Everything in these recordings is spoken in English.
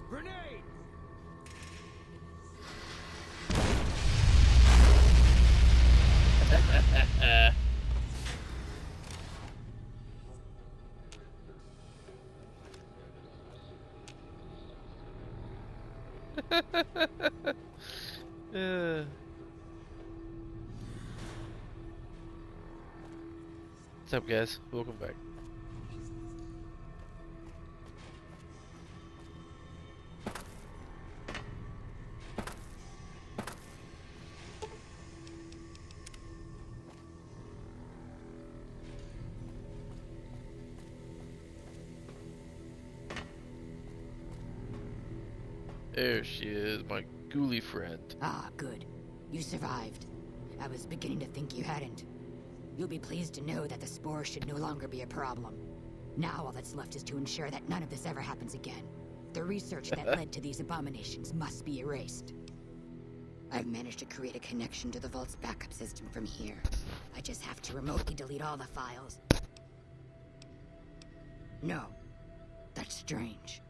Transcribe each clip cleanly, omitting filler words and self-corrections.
Grenade! What's up, guys? Welcome back. There she is, my ghoulie friend. Ah, good. You survived. I was beginning to think you hadn't. You'll be pleased to know that the spore should no longer be a problem. Now all that's left is to ensure that none of this ever happens again. The research that led to these abominations must be erased. I've managed to create a connection to the Vault's backup system from here. I just have to remotely delete all the files. No. That's strange.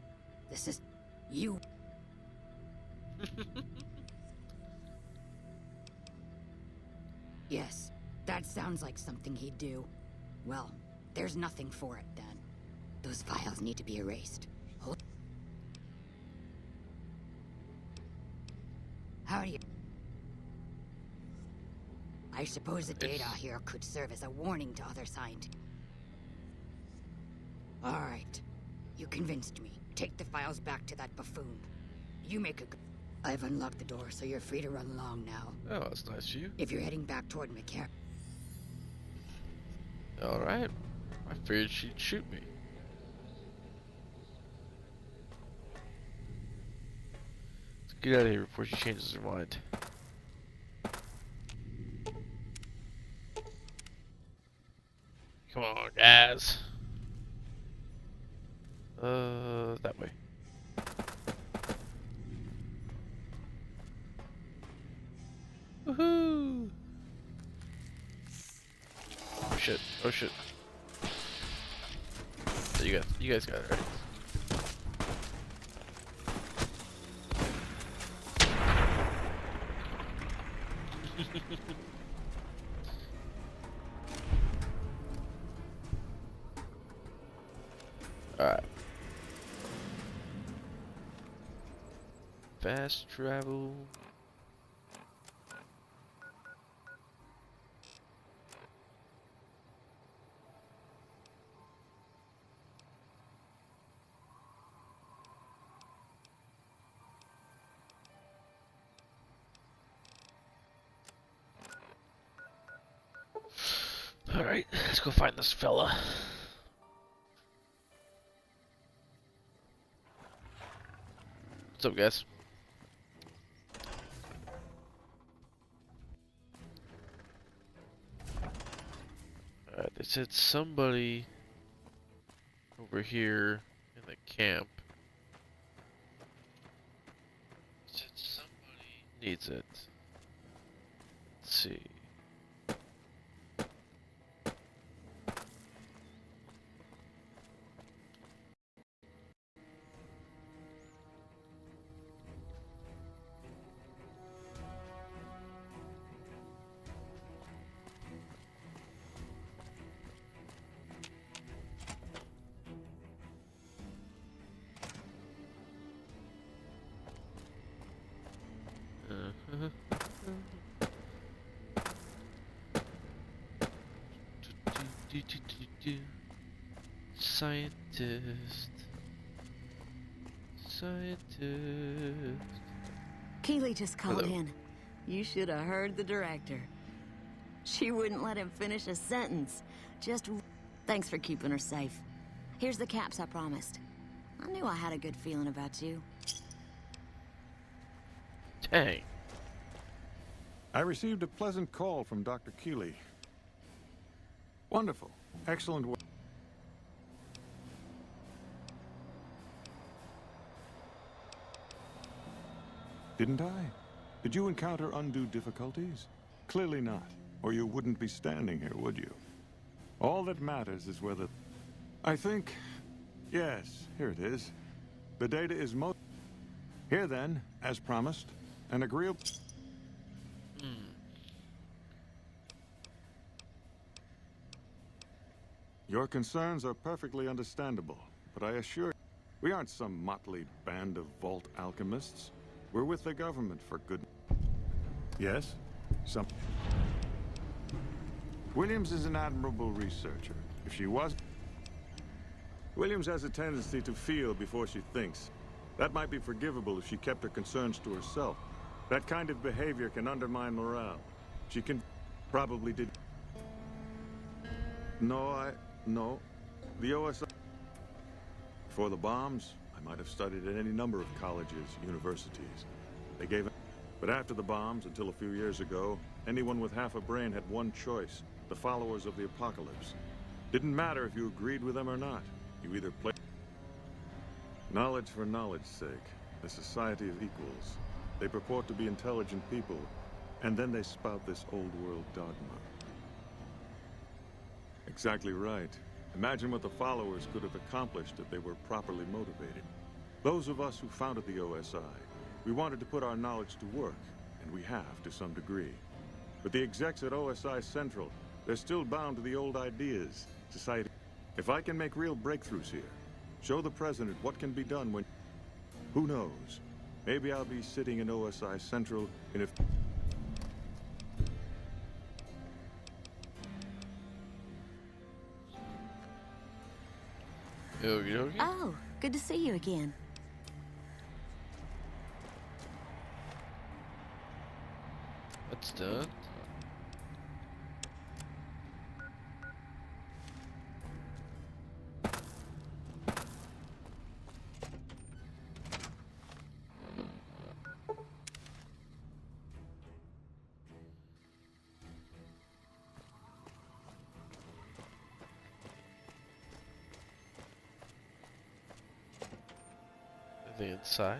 This is... you... Yes, that sounds like something he'd do. Well, there's nothing for it then. Those files need to be erased. How do you... I suppose the data here could serve as a warning to other scientists. Alright. You convinced me. Take the files back to that buffoon. You make a... I've unlocked the door, so you're free to run along now. Oh, that's nice of you. If you're heading back toward McCarran... Alright. I figured she'd shoot me. Let's get out of here before she changes her mind. Come on, guys. That way. Woohoo! Oh shit! Oh shit! So you guys got it, right? Alright. Fast travel. Alright, let's go find this fella. What's up, guys? Alright, they said somebody over here in the camp. Said somebody needs it. Let's see. Scientist. Keeley just called Hello. in. You should have heard the director. She wouldn't let him finish a sentence. Thanks for keeping her safe. Here's the caps I promised. I knew I had a good feeling about you. Dang. I received a pleasant call from Dr. Keeley. Wonderful. Excellent work. Didn't I? Did you encounter undue difficulties? Clearly not, or you wouldn't be standing here, would you? All that matters is whether... I think... Yes, here it is. The data is Here then, as promised, an agreeable... Your concerns are perfectly understandable, but I assure you, we aren't some motley band of vault alchemists. We're with the government for good... Yes? Some... Williams is an admirable researcher. If she was... Williams has a tendency to feel before she thinks. That might be forgivable if she kept her concerns to herself. That kind of behavior can undermine morale. She can... probably did... No. The OSI... Before the bombs, I might have studied at any number of colleges, universities. They gave it... But after the bombs, until a few years ago, anyone with half a brain had one choice. The followers of the apocalypse. Didn't matter if you agreed with them or not. You either play... Knowledge for knowledge's sake. A society of equals. They purport to be intelligent people, and then they spout this old-world dogma. Exactly right. Imagine what the followers could have accomplished if they were properly motivated. Those of us who founded the OSI, we wanted to put our knowledge to work, and we have to some degree. But the execs at OSI Central, they're still bound to the old ideas. Society... If I can make real breakthroughs here, show the President what can be done when... Who knows? Maybe I'll be sitting in OSI Central in a... Okie dokie. Oh, good to see you again. That's done. The inside?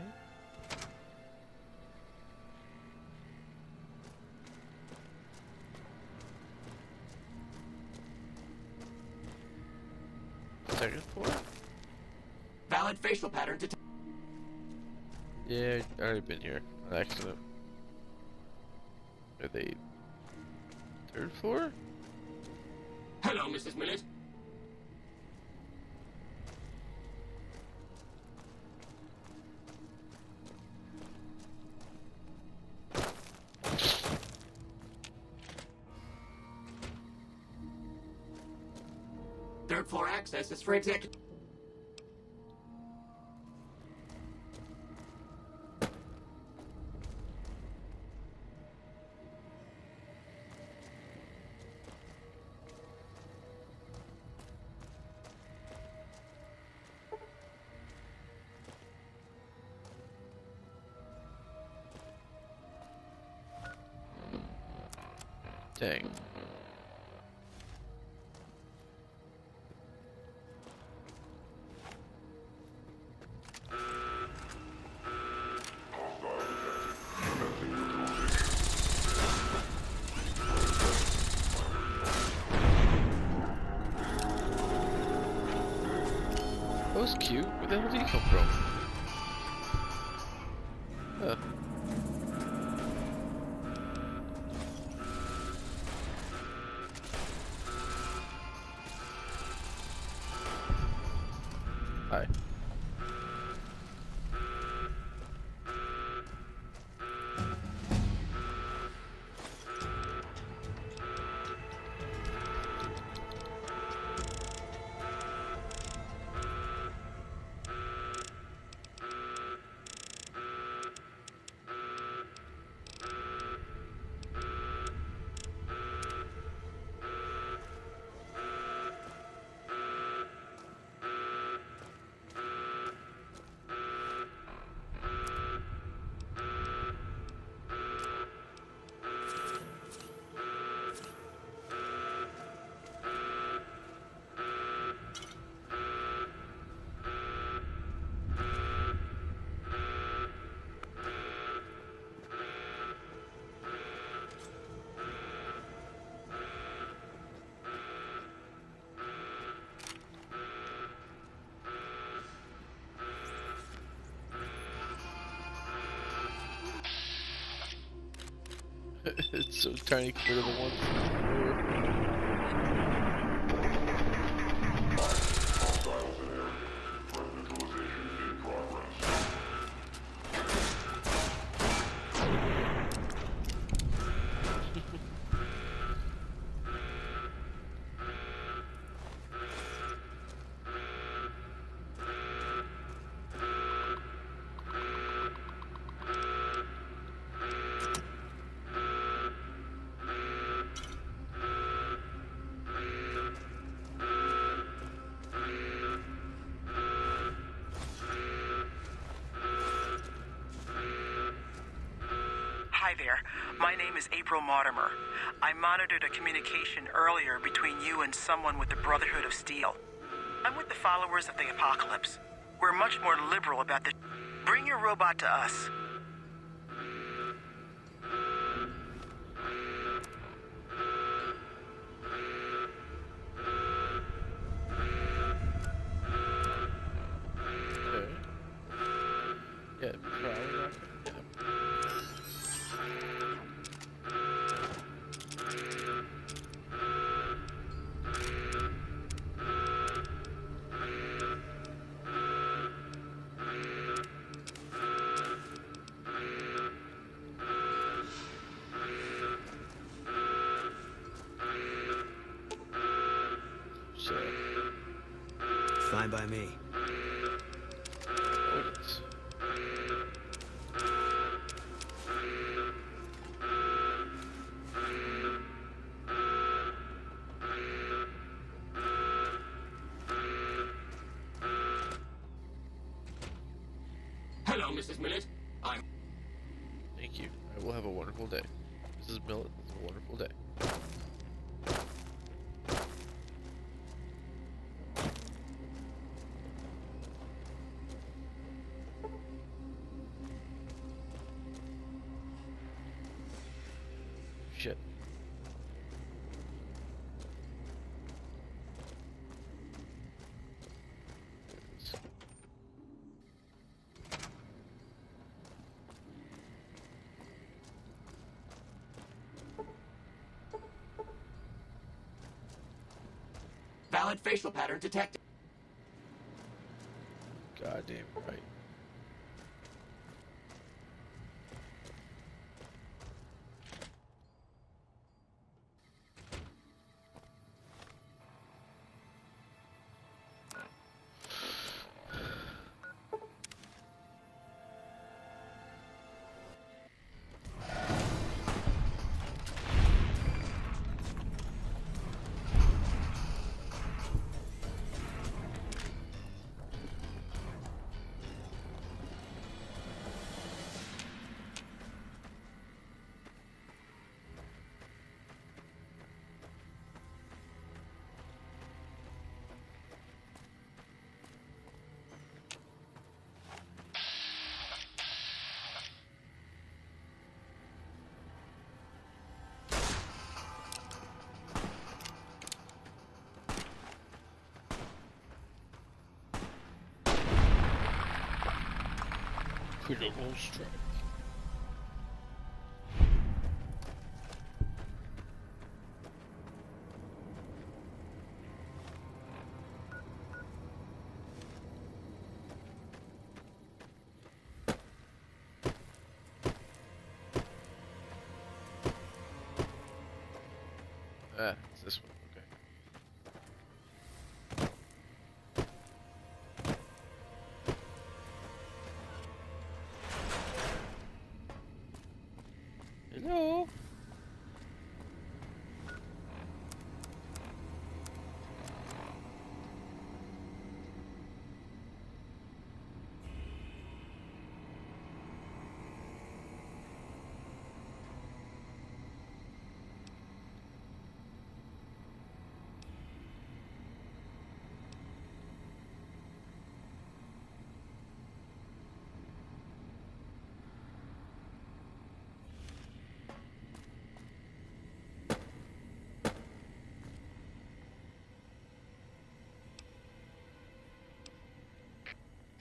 Second floor? Valid facial pattern detected. Yeah, I already been here on accident. Are they third floor? Hello, Mrs. Millett. Third floor access is for executive. Dang. That was cute. Where the hell did he come from? Huh. Hi. It's so tiny compared to the ones before. Hi there. My name is April Mortimer. I monitored a communication earlier between you and someone with the Brotherhood of Steel. I'm with the followers of the Apocalypse. We're much more liberal about the... Bring your robot to us. Okay. Yeah, probably not. Yeah. So, Fine by me. ordnance. Hello, Mrs. Millet. I'm... Thank you. I will have a wonderful day. Mrs. Millet, it's a wonderful day. Shit. There it is. Valid facial pattern detected. Goddamn right. Critical strike. Ah, it's this one. Okay. Hello?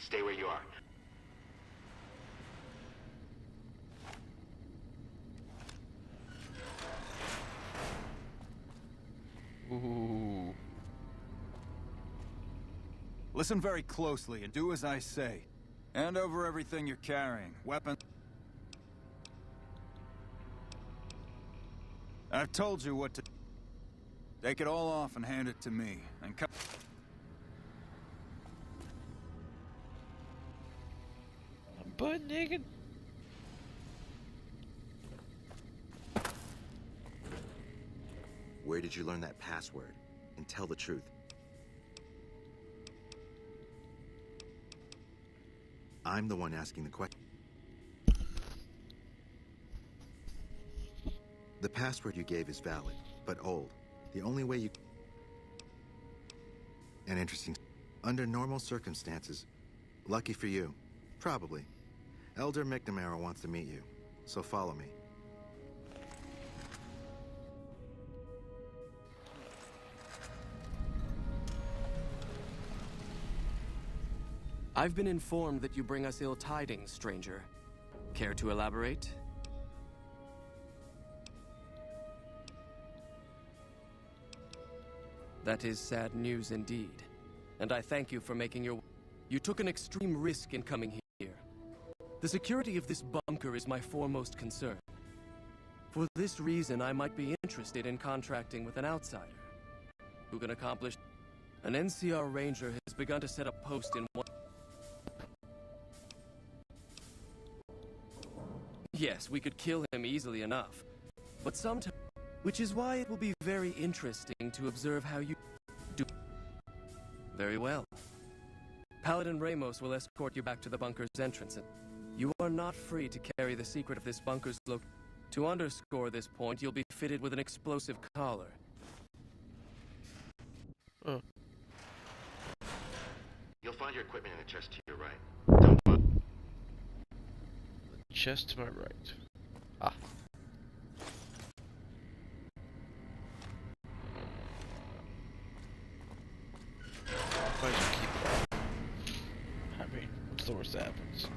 Stay where you are. Listen very closely and do as I say. Hand over everything you're carrying. Weapons. I've told you what to... Take it all off and hand it to me. And come... I'm butt naked. Where did you learn that password? And tell the truth. I'm the one asking the question. The password you gave is valid, but old. The only way you... And interesting. Under normal circumstances, lucky for you, probably, Elder McNamara wants to meet you, so follow me. I've been informed that you bring us ill tidings, stranger. Care to elaborate? That is sad news indeed, and I thank you for making your... You took an extreme risk in coming here. The security of this bunker is my foremost concern. For this reason, I might be interested in contracting with an outsider who can accomplish... An NCR ranger has begun to set up post in one... Yes, we could kill him easily enough, but sometimes... Which is why it will be very interesting to observe how you do. Very well. Paladin Ramos will escort you back to the bunker's entrance, and you are not free to carry the secret of this bunker's location. To underscore this point, you'll be fitted with an explosive collar. You'll find your equipment in the chest to your right. Don't bother. The chest to my right. Ah. Why should keep that? I mean, what's the worst that happens?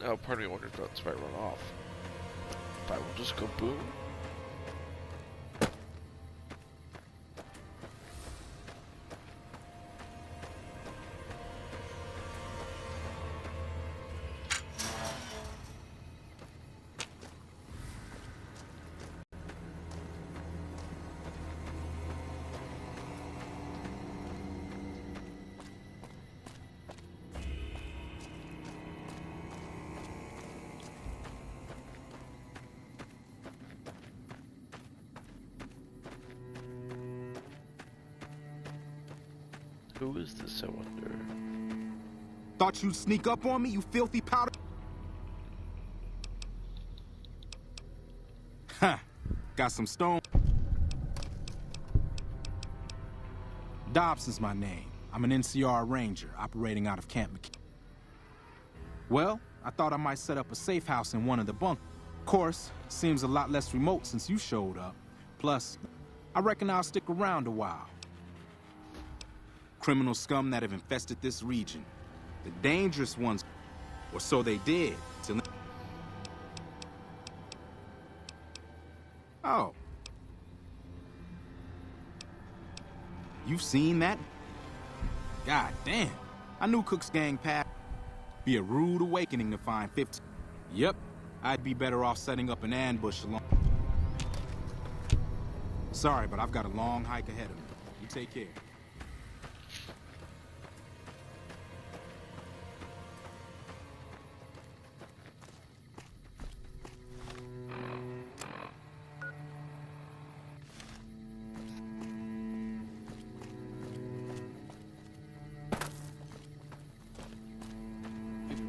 Now, part of me wonders about this might run off. If I will just go boom. Who is this, I wonder? Thought you'd sneak up on me, you filthy powder? Huh. Got some stone. Dobson's my name. I'm an NCR ranger operating out of Camp McKinney. Well, I thought I might set up a safe house in one of the bunkers. Of course, seems a lot less remote since you showed up. Plus, I reckon I'll stick around a while. Criminal scum that have infested this region. The dangerous ones, or so they did, till... Oh. You've seen that? God damn. I knew Cook's gang passed. Be a rude awakening to find 15. Yep. I'd be better off setting up an ambush along... Sorry, but I've got a long hike ahead of me. You take care.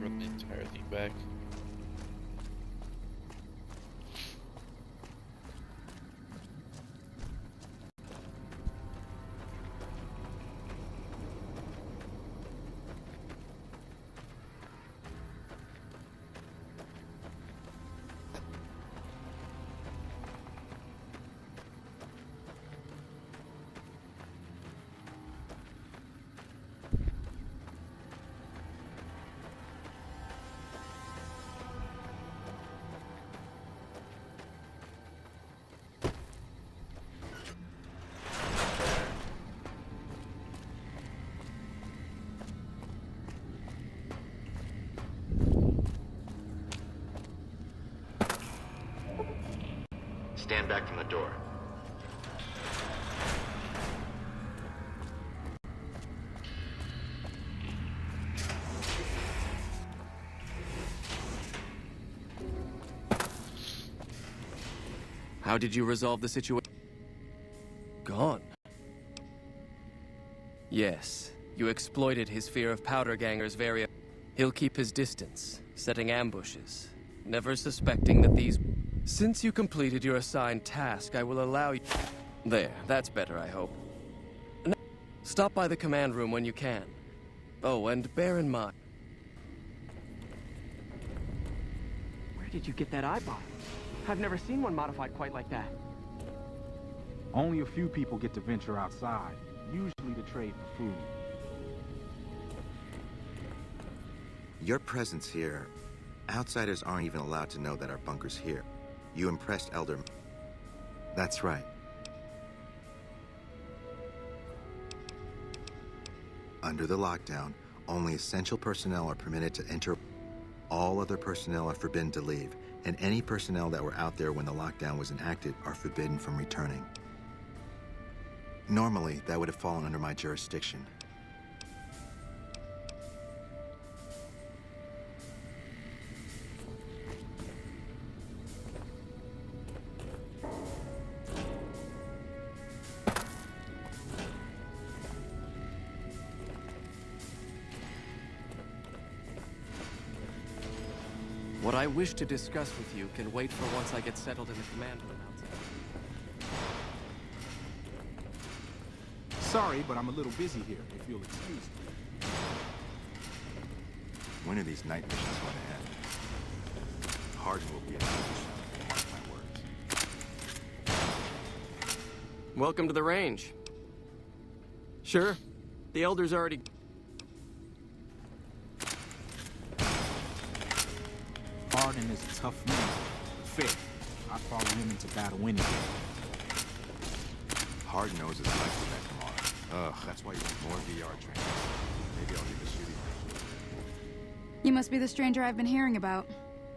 Run the entire thing back. Stand back from the door. How did you resolve the situation? Gone. Yes, you exploited his fear of powder gangers very... He'll keep his distance, setting ambushes, never suspecting that these... Since you completed your assigned task, I will allow you... There, that's better, I hope. Now, stop by the command room when you can. Oh, and bear in mind... Where did you get that eyeball? I've never seen one modified quite like that. Only a few people get to venture outside, usually to trade for food. Your presence here, outsiders aren't even allowed to know that our bunker's here. You impressed Elder... That's right. Under the lockdown, only essential personnel are permitted to enter. All other personnel are forbidden to leave, and any personnel that were out there when the lockdown was enacted are forbidden from returning. Normally, that would have fallen under my jurisdiction. What I wish to discuss with you can wait for once I get settled in the command room outside. Sorry, but I'm a little busy here, if you'll excuse me. When are these night missions going to end? Hardin will be in position, mark my words. Welcome to the range. Sure, the Elder's already... Hardin is a tough man, but fair. I'd follow him into battle anyway. Hardin knows his life is back tomorrow. Ugh, that's why you want more VR training. Maybe I'll need the shooting range. You must be the stranger I've been hearing about.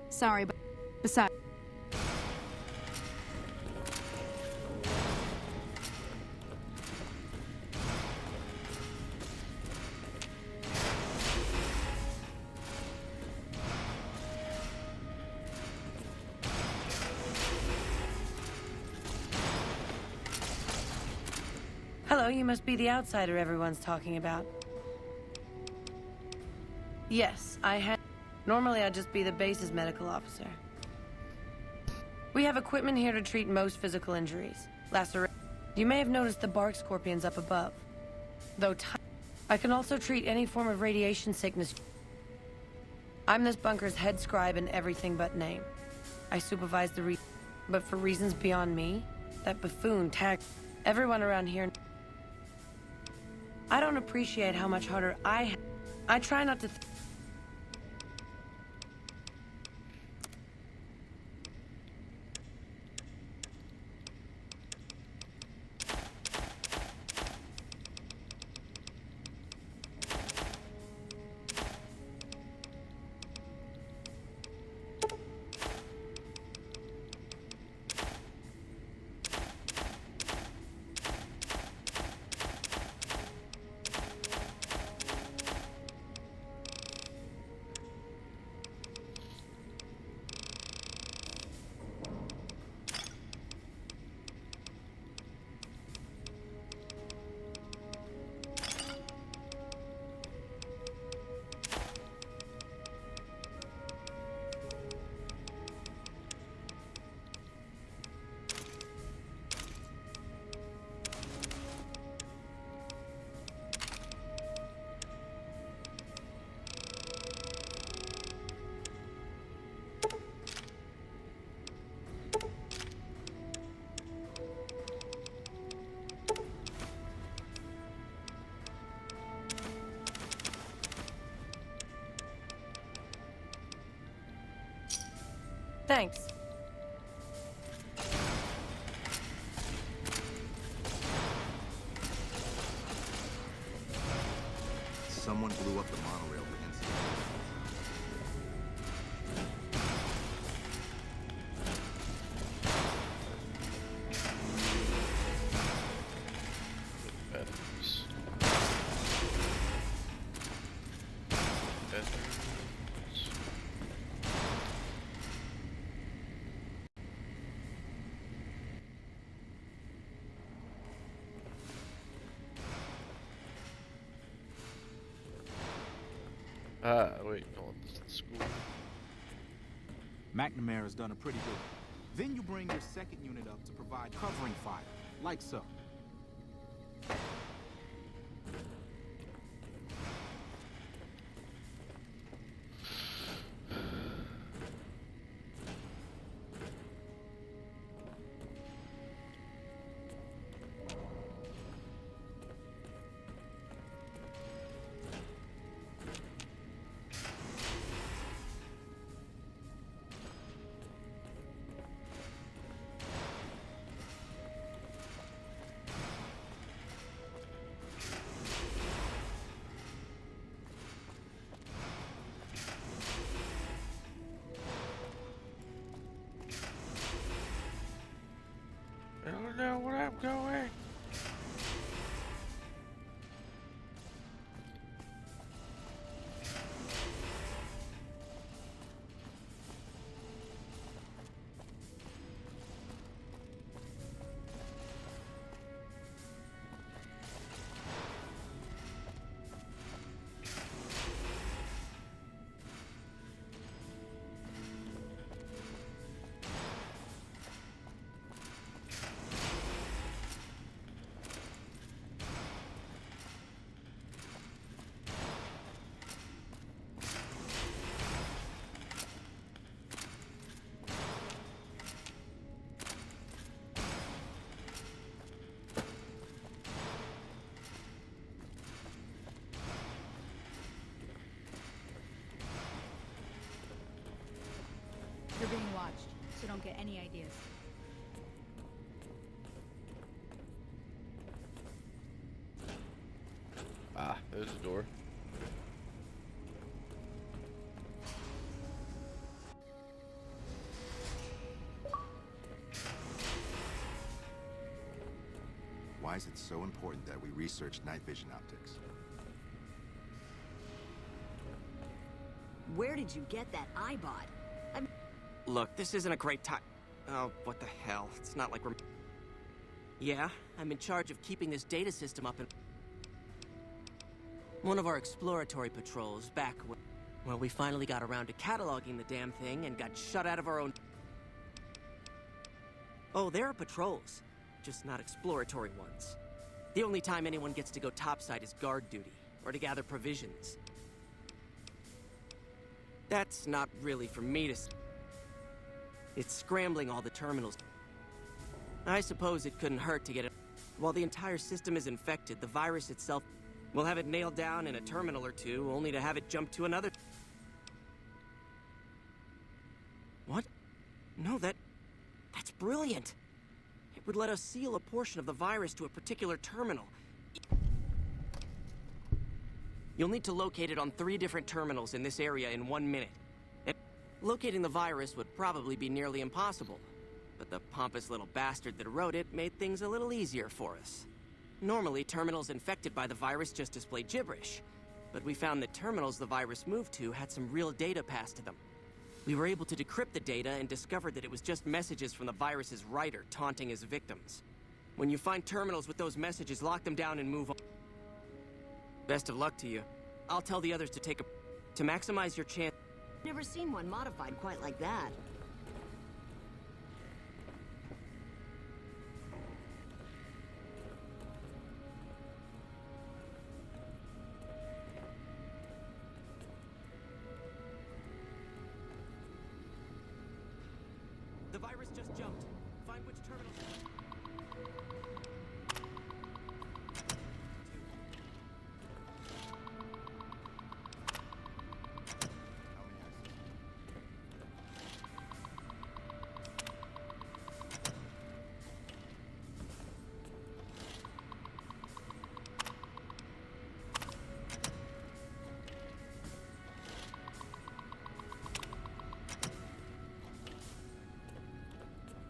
Sorry, but besides... Hello, you must be the outsider everyone's talking about. Yes, normally I'd just be the base's medical officer. We have equipment here to treat most physical injuries. You may have noticed the bark scorpions up above. Though I can also treat any form of radiation sickness. I'm this bunker's head scribe in everything but name. I supervise but for reasons beyond me, that buffoon tagged everyone around here. I don't appreciate how much harder I try not to Thanks. Someone blew up the monorail with incident. Wait, no, this is the school. McNamara's done a pretty good. Then you bring your second unit up to provide covering fire, like so. I don't know where I'm going. You're being watched, so don't get any ideas. Ah, there's a door. Why is it so important that we research night vision optics? Where did you get that iBot? Look, this isn't a great time. Oh, what the hell? It's not like we're... Yeah, I'm in charge of keeping this data system up and... One of our exploratory patrols back when... Well, we finally got around to cataloging the damn thing and got shut out of our own... Oh, there are patrols. Just not exploratory ones. The only time anyone gets to go topside is guard duty, or to gather provisions. That's not really for me to... It's scrambling all the terminals. I suppose it couldn't hurt to get it. While the entire system is infected, the virus itself will have it nailed down in a terminal or two, only to have it jump to another. What? No, that's brilliant. It would let us seal a portion of the virus to a particular terminal. You'll need to locate it on 3 different terminals in this area in 1 minute. Locating the virus would probably be nearly impossible, but the pompous little bastard that wrote it made things a little easier for us. Normally, terminals infected by the virus just display gibberish, but we found that terminals the virus moved to had some real data passed to them. We were able to decrypt the data and discovered that it was just messages from the virus's writer taunting his victims. When you find terminals with those messages, lock them down and move on. Best of luck to you. I'll tell the others to to maximize your chance. Never seen one modified quite like that. The virus just jumped. Find which terminals...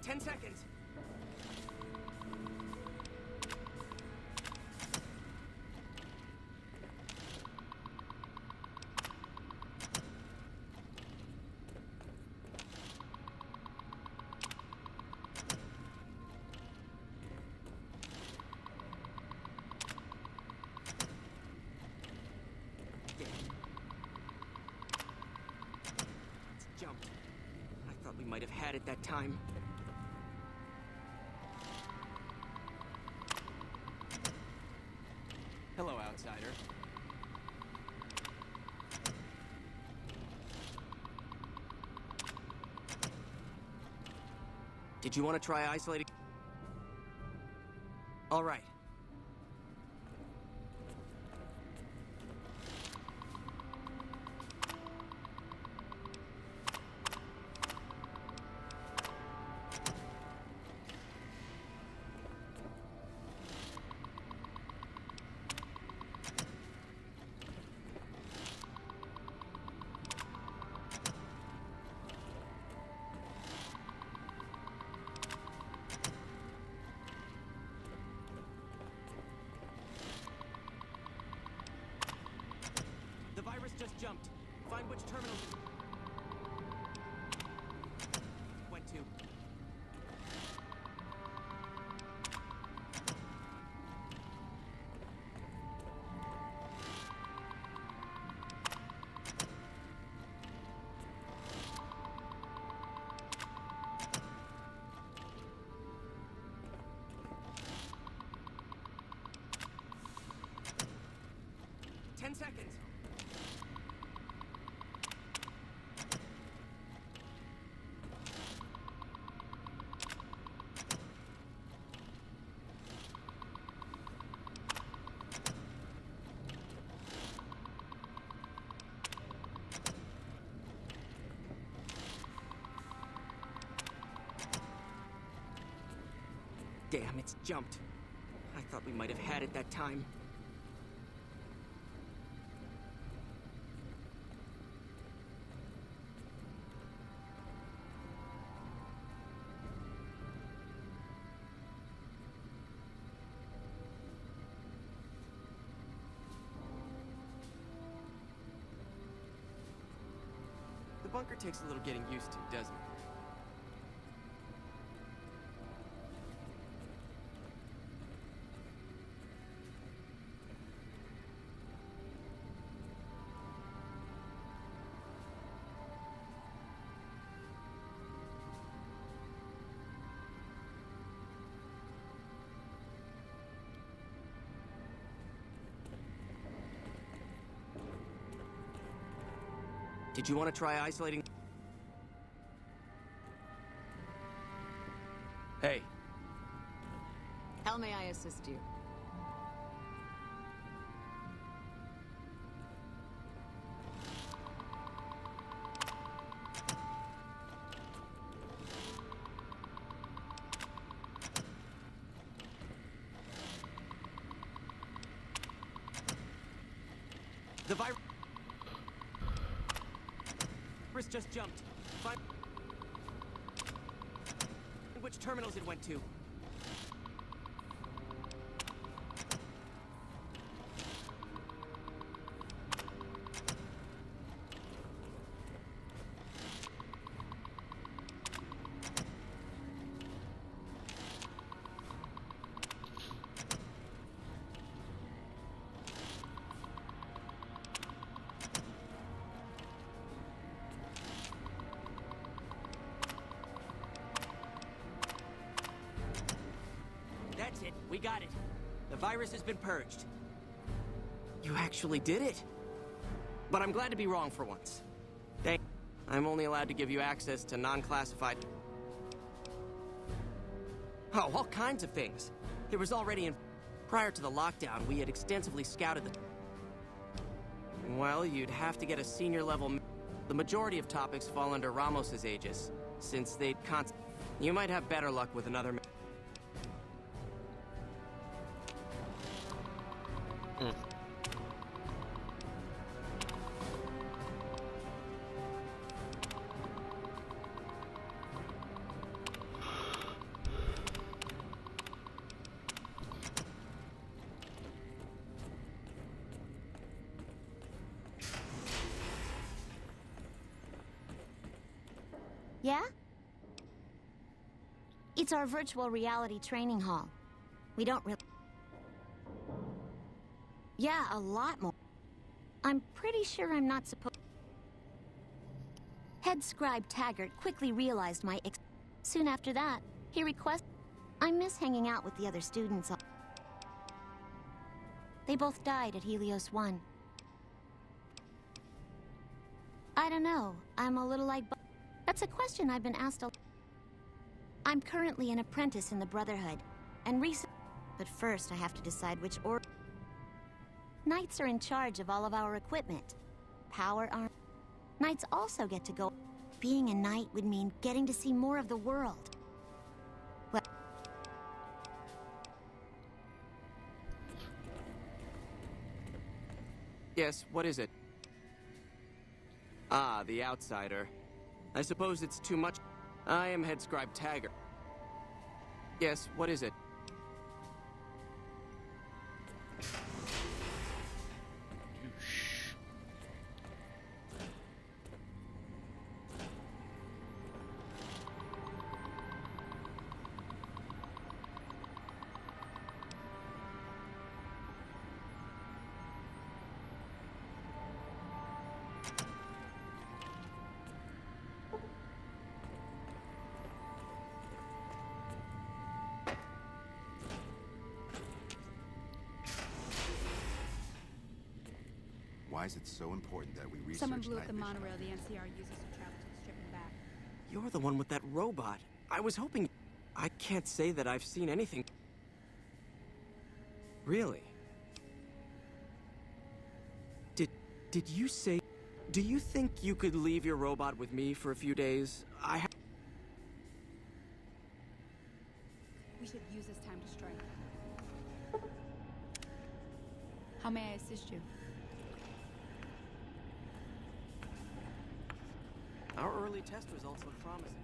Ten seconds. might have had it that time. Hello, outsider. Did you want to try isolating? All right. The virus just jumped. Find which terminal went to. Ten seconds. Damn, it's jumped. I thought we might have had it that time. The bunker takes a little getting used to, doesn't it? Did you want to try isolating? Hey. How may I assist you? The virus just jumped. Find which terminals it went to. That's it. We got it. The virus has been purged. You actually did it. But I'm glad to be wrong for once. I'm only allowed to give you access to non-classified... Oh, all kinds of things. There was already in... Prior to the lockdown, we had extensively scouted the... Well, you'd have to get a senior level... The majority of topics fall under Ramos's aegis, since they'd You might have better luck with another... Yeah? It's our virtual reality training hall. We don't really... Yeah, a lot more. I'm pretty sure I'm not supposed... Hey! Head scribe Taggart quickly realized my Soon after that, he requested... I miss hanging out with the other students. They both died at Helios 1. I don't know. I'm a little like... That's a question I've been asked a... I'm currently an apprentice in the Brotherhood, and but first I have to decide which Knights are in charge of all of our equipment. Power arm... Knights also get to go... Being a knight would mean getting to see more of the world. Well... Yes, what is it? Ah, the outsider. I suppose it's too much. I am head scribe Taggart. Yes, what is it? Why is it so important that we research Someone blew up night the vision? monorail the NCR uses to travel to the strip and back. You're the one with that robot. I was hoping... I can't say that I've seen anything. Really? Did you say... Do you think you could leave your robot with me for a few days? We should use this time to strike. How may I assist you? Our early test results look promising.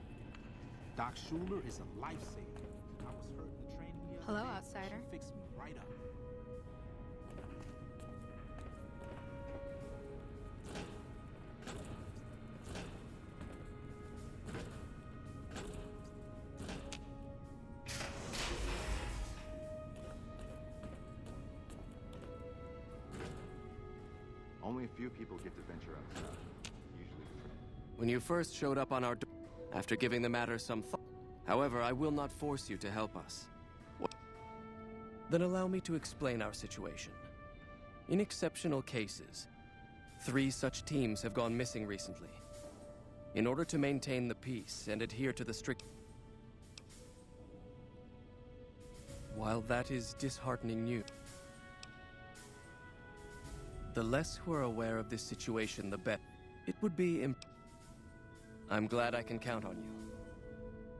Doc Schuler is a lifesaver. I was hurt in the training the other Hello, day. outsider. She fixed me right up. Only a few people get to venture outside. Usually. When you first showed up on our door, after giving the matter some thought. However, I will not force you to help us. Then allow me to explain our situation. In exceptional cases, 3 such teams have gone missing recently. In order to maintain the peace and adhere to the strict... While that is disheartening news, the less who are aware of this situation, the better. It would be I'm glad I can count on you.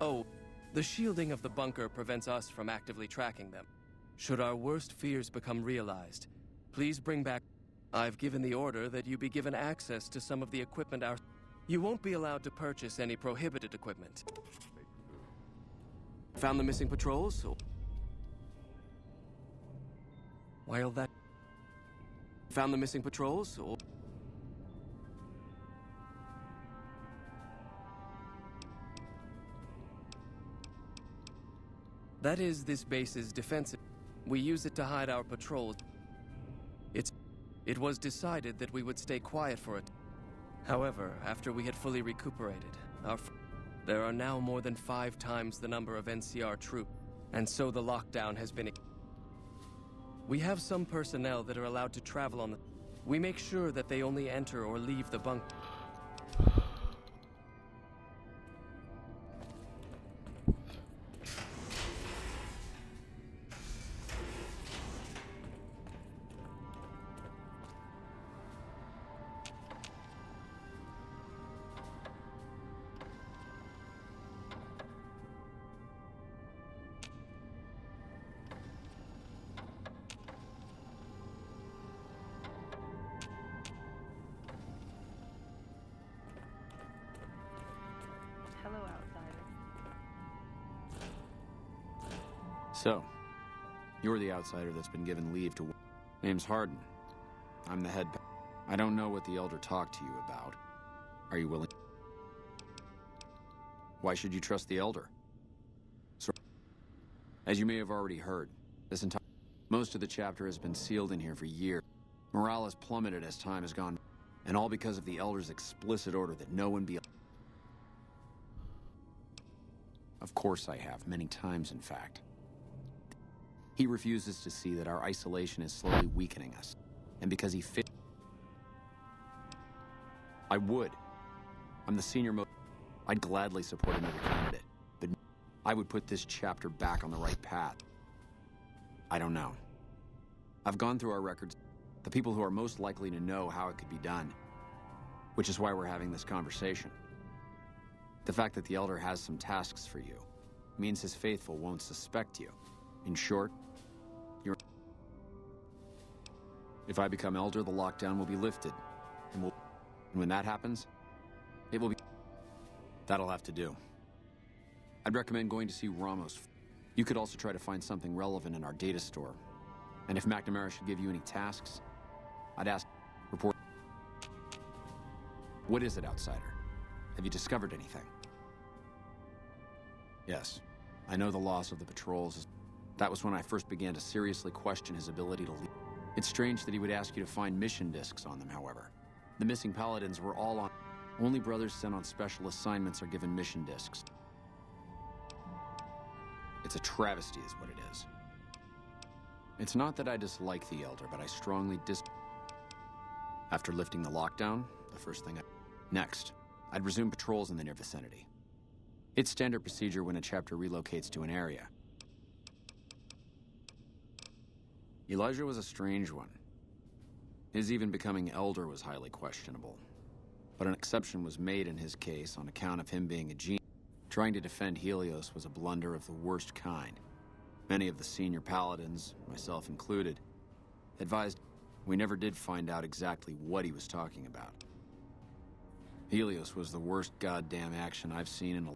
Oh, the shielding of the bunker prevents us from actively tracking them. Should our worst fears become realized, please bring back... I've given the order that you be given access to some of the equipment You won't be allowed to purchase any prohibited equipment. Found the missing patrols? While that... Found the missing patrols? That is this base's defensive. We use it to hide our patrols. It was decided that we would stay quiet for it. However, after we had fully recuperated, there are now more than 5 times the number of NCR troops, and so the lockdown has been... We have some personnel that are allowed to travel on the... We make sure that they only enter or leave the bunker. Hello, outsider. So, you're the outsider that's been given leave to... Name's Hardin. I'm the head... I don't know what the Elder talked to you about. Are you willing... Why should you trust the Elder? So, as you may have already heard, this entire... Most of the chapter has been sealed in here for years. Morale has plummeted as time has gone... And all because of the Elder's explicit order that no one be... Of course I have, many times in fact. He refuses to see that our isolation is slowly weakening us. And because he I would. I'm the senior I'd gladly support another candidate, but I would put this chapter back on the right path. I don't know. I've gone through our records, the people who are most likely to know how it could be done, which is why we're having this conversation. The fact that the Elder has some tasks for you means his faithful won't suspect you. In short, if I become Elder, the lockdown will be lifted, and when that happens, it will be... That'll have to do. I'd recommend going to see Ramos. You could also try to find something relevant in our data store. And if McNamara should give you any tasks, I'd ask... Report... What is it, Outsider? Have you discovered anything? Yes. I know the loss of the patrols is... That was when I first began to seriously question his ability to lead. It's strange that he would ask you to find mission discs on them, however. The missing Paladins were all on... Only brothers sent on special assignments are given mission discs. It's a travesty is what it is. It's not that I dislike the Elder, but I strongly After lifting the lockdown, the first thing Next, I'd resume patrols in the near vicinity. It's standard procedure when a chapter relocates to an area. Elijah was a strange one. His even becoming Elder was highly questionable. But an exception was made in his case on account of him being a genius. Trying to defend Helios was a blunder of the worst kind. Many of the senior paladins, myself included, advised we never did find out exactly what he was talking about. Helios was the worst goddamn action I've seen in a...